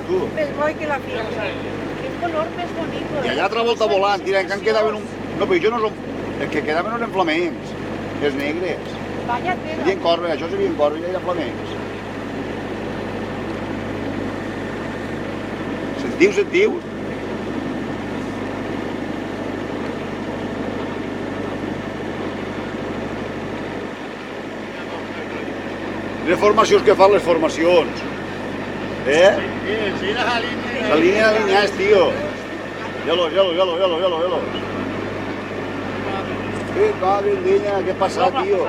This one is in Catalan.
tu. Més bo que la fiesta. Quin color més bonic. I allà altra volta volant, tira, que en quedaven un... No, però jo no som... Els que quedaven eren flamencs, els negres. Vaya tela. Havien corre, això s'havien corre, i era flamencs. Sentiu? Les formacions que fan les formacions. Sí, la línea. La línia alineats, tío. Yelo. ¿Qué va, Virginia? ¿Qué pasa, tío?